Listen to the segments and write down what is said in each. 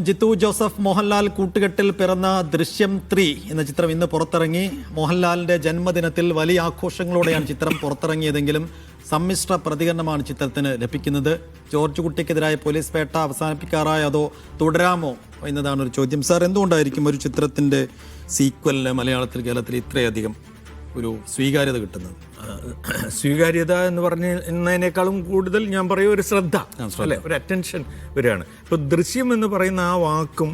Jithu Joseph Mohanlal കൂട്ടുകെട്ടിൽ പിറന്ന ദൃശ്യം 3 എന്ന ചിത്രം ഇന്ന് പുറത്തിറങ്ങി. മോഹൻലാലിന്റെ ജന്മദിനത്തിൽ വലിയ ആഘോഷങ്ങളോടെയാണ് ചിത്രം പുറത്തിറങ്ങിയതെങ്കിലും സമ്മിശ്ര പ്രതികരണമാണ് ചിത്രത്തിന് ലഭിക്കുന്നത്. ജോർജ് കുട്ടിക്കെതിരായ പോലീസ് വേട്ട അവസാനിപ്പിക്കാറായോ അതോ തുടരാമോ എന്നതാണ് ഒരു ചോദ്യം. സാർ, എന്തുകൊണ്ടായിരിക്കും ഒരു ചിത്രത്തിന്റെ സീക്വലിന് മലയാളത്തിൽ കേരളത്തിൽ ഇത്രയധികം ഒരു സ്വീകാര്യത കിട്ടുന്നത്? സ്വീകാര്യത എന്ന് പറഞ്ഞതിനേക്കാളും കൂടുതൽ ഞാൻ പറയും ഒരു ശ്രദ്ധ അല്ലെ, ഒരു അറ്റൻഷൻ വരികയാണ്. ഇപ്പോൾ ദൃശ്യം എന്ന് പറയുന്ന ആ വാക്കും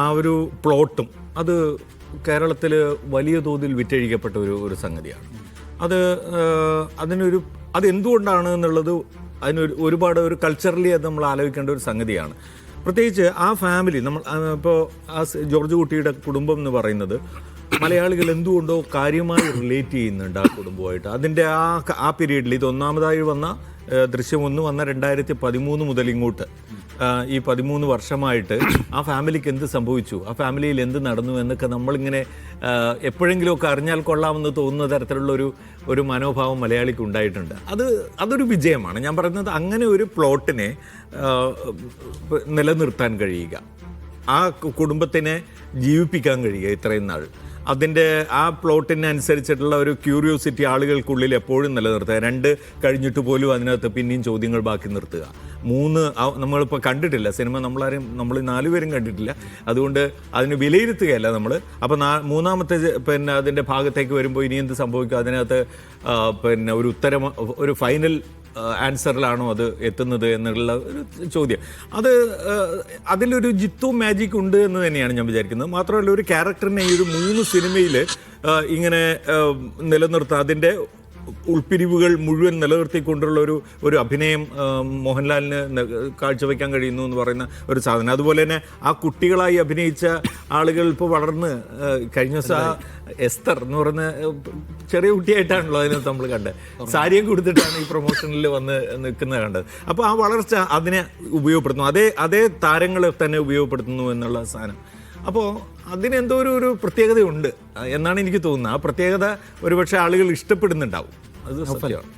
ആ ഒരു പ്ലോട്ടും അത് കേരളത്തിൽ വലിയ തോതിൽ വിറ്റഴിക്കപ്പെട്ട ഒരു സംഗതിയാണ്. അത് എന്തുകൊണ്ടാണ് എന്നുള്ളത് ഒരുപാട് ഒരു കൾച്ചറലി അത് നമ്മൾ ആലോചിക്കേണ്ട ഒരു സംഗതിയാണ്. പ്രത്യേകിച്ച് ആ ഫാമിലി ഇപ്പോൾ ആ ജോർജ് കുട്ടിയുടെ കുടുംബം എന്ന് പറയുന്നത് മലയാളികൾ എന്തുകൊണ്ടോ കാര്യമായി റിലേറ്റ് ചെയ്യുന്നുണ്ട് ആ കുടുംബമായിട്ട്. അതിൻ്റെ ആ പീരീഡിൽ ഇത് ഒന്നാമതായി വന്ന ദൃശ്യം 1 വന്ന 2013 മുതൽ ഇങ്ങോട്ട് ഈ 13 വർഷമായിട്ട് ആ ഫാമിലിക്ക് എന്ത് സംഭവിച്ചു, ആ ഫാമിലിയിൽ എന്ത് നടന്നു എന്നൊക്കെ നമ്മളിങ്ങനെ എപ്പോഴെങ്കിലുമൊക്കെ അറിഞ്ഞാൽ കൊള്ളാമെന്ന് തോന്നുന്ന തരത്തിലുള്ള ഒരു മനോഭാവം മലയാളിക്ക് ഉണ്ടായിട്ടുണ്ട്. അതൊരു വിജയമാണ്. ഞാൻ പറയുന്നത് അങ്ങനെ ഒരു പ്ലോട്ടിനെ നിലനിർത്താൻ കഴിയുക, ആ കുടുംബത്തിനെ ജീവിപ്പിക്കാൻ കഴിയുക ഇത്രയും നാൾ, അതിൻ്റെ ആ പ്ലോട്ടിനനുസരിച്ചിട്ടുള്ള ഒരു ക്യൂരിയോസിറ്റി ആളുകൾക്കുള്ളിൽ എപ്പോഴും നിലനിർത്തുക. 2 കഴിഞ്ഞിട്ട് പോലും അതിനകത്ത് പിന്നെയും ചോദ്യങ്ങൾ ബാക്കി നിർത്തുക. 3 നമ്മളിപ്പോൾ കണ്ടിട്ടില്ല സിനിമ, നമ്മൾ 4 പേരും കണ്ടിട്ടില്ല, അതുകൊണ്ട് അതിന് വിലയിരുത്തുകയല്ല നമ്മൾ. അപ്പോൾ 3ാമത്തെ അതിൻ്റെ ഭാഗത്തേക്ക് വരുമ്പോൾ ഇനി എന്ത് സംഭവിക്കും, അതിനകത്ത് ഒരു ഫൈനൽ ആൻസറിലാണോ അത് എത്തുന്നത് എന്നുള്ള ഒരു ചോദ്യം. അതിലൊരു ജിത്തു മാജിക് ഉണ്ട് എന്ന് തന്നെയാണ് ഞാൻ വിചാരിക്കുന്നത്. മാത്രമല്ല, ഒരു ക്യാരക്ടറിനെ ഈ ഒരു 3 സിനിമയിൽ ഇങ്ങനെ നിലനിർത്തുക, അതിൻ്റെ ഉൾപ്പിരിവുകൾ മുഴുവൻ നിലനിർത്തിക്കൊണ്ടുള്ള ഒരു അഭിനയം മോഹൻലാലിന് കാഴ്ചവെക്കാൻ കഴിയുന്നു എന്ന് പറയുന്ന ഒരു സാധനം. അതുപോലെ തന്നെ ആ കുട്ടികളായി അഭിനയിച്ച ആളുകൾ ഇപ്പോൾ വളർന്ന് കഴിഞ്ഞ ദിവസം എസ്തർ എന്ന് പറയുന്ന ചെറിയ കുട്ടിയായിട്ടാണല്ലോ അതിനകത്ത് നമ്മൾ കണ്ടത്. സാരിയും കൊടുത്തിട്ടാണ് ഈ പ്രൊമോഷനിൽ വന്ന് നിൽക്കുന്നത് കണ്ടത്. അപ്പോൾ ആ വളർച്ച അതിനെ ഉപയോഗപ്പെടുത്തുന്നു, അതേ താരങ്ങളെ തന്നെ ഉപയോഗപ്പെടുത്തുന്നു എന്നുള്ള സാധനം. അപ്പോൾ അതിനെന്തോ ഒരു പ്രത്യേകതയുണ്ട് എന്നാണ് എനിക്ക് തോന്നുന്നത്. ആ പ്രത്യേകത ഒരുപക്ഷെ ആളുകൾ ഇഷ്ടപ്പെടുന്നുണ്ടാവും. അത് സത്യമാണ്.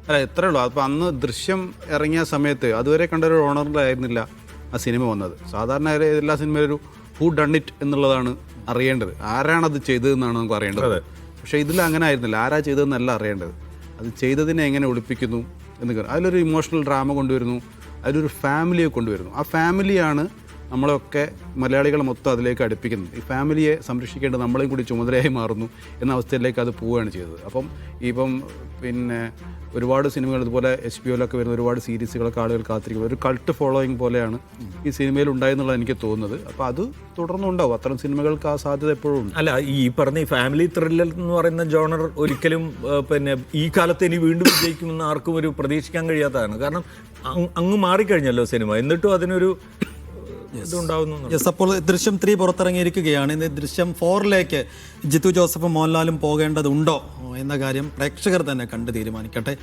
അല്ല, എത്രയേ ഉള്ളൂ. അപ്പോൾ അന്ന് ദൃശ്യം ഇറങ്ങിയ സമയത്ത് അതുവരെ കണ്ട ഒരു ഓണറിലായിരുന്നില്ല ആ സിനിമ വന്നത്. സാധാരണ എല്ലാ സിനിമയിലും ഒരു ഹൂ ഡൺ ഇറ്റ് എന്നുള്ളതാണ് അറിയേണ്ടത്, ആരാണത് ചെയ്തതെന്നാണ് നമുക്ക് അറിയേണ്ടത്. പക്ഷേ ഇതിൽ അങ്ങനെ ആയിരുന്നില്ല, ആരാ ചെയ്തതെന്നല്ല അറിയേണ്ടത്, അത് ചെയ്തതിനെ എങ്ങനെ ഒളിപ്പിക്കുന്നു എന്ന്. അതിലൊരു ഇമോഷണൽ ഡ്രാമ കൊണ്ടുവരുന്നു, അതിലൊരു ഫാമിലിയെ കൊണ്ടുവരുന്നു. ആ ഫാമിലിയാണ് നമ്മളെയൊക്കെ മലയാളികളെ മൊത്തം അതിലേക്ക് അടുപ്പിക്കുന്നത്. ഈ ഫാമിലിയെ സംരക്ഷിക്കേണ്ടത് നമ്മളെയും കൂടി ചുമതലയായി മാറുന്നു എന്ന അവസ്ഥയിലേക്ക് അത് പോവുകയാണ് ചെയ്തത്. ഇപ്പം ഒരുപാട് സിനിമകൾ ഇതുപോലെ HBO-ലൊക്കെ വരുന്ന ഒരുപാട് സീരീസുകളൊക്കെ ആളുകൾ കാത്തിരിക്കുന്നത് ഒരു കൾട്ട് ഫോളോയിങ് പോലെയാണ് ഈ സിനിമയിൽ ഉണ്ടായെന്നുള്ളത് എനിക്ക് തോന്നുന്നത്. അപ്പോൾ അത് തുടർന്നുണ്ടാവും. അത്തരം സിനിമകൾക്ക് ആ സാധ്യത എപ്പോഴും ഉണ്ട്. അല്ല, ഈ പറഞ്ഞ ഈ ഫാമിലി ത്രില്ലർ എന്ന് പറയുന്ന ജോണർ ഒരിക്കലും ഈ കാലത്ത് ഇനി വീണ്ടും വിജയിക്കുമെന്ന് ആർക്കും ഒരു പ്രതീക്ഷിക്കാൻ കഴിയാത്തതാണ്. കാരണം അങ്ങ് മാറിക്കഴിഞ്ഞല്ലോ സിനിമ, എന്നിട്ടും അതിനൊരു അപ്പോൾ ദൃശ്യം 3 പുറത്തിറങ്ങിയിരിക്കുകയാണ്. ഇന്ന് ദൃശ്യം 4ലേക്ക് ജിത്തു ജോസഫും മോഹൻലാലും പോകേണ്ടതുണ്ടോ എന്ന കാര്യം പ്രേക്ഷകർ തന്നെ കണ്ട് തീരുമാനിക്കട്ടെ.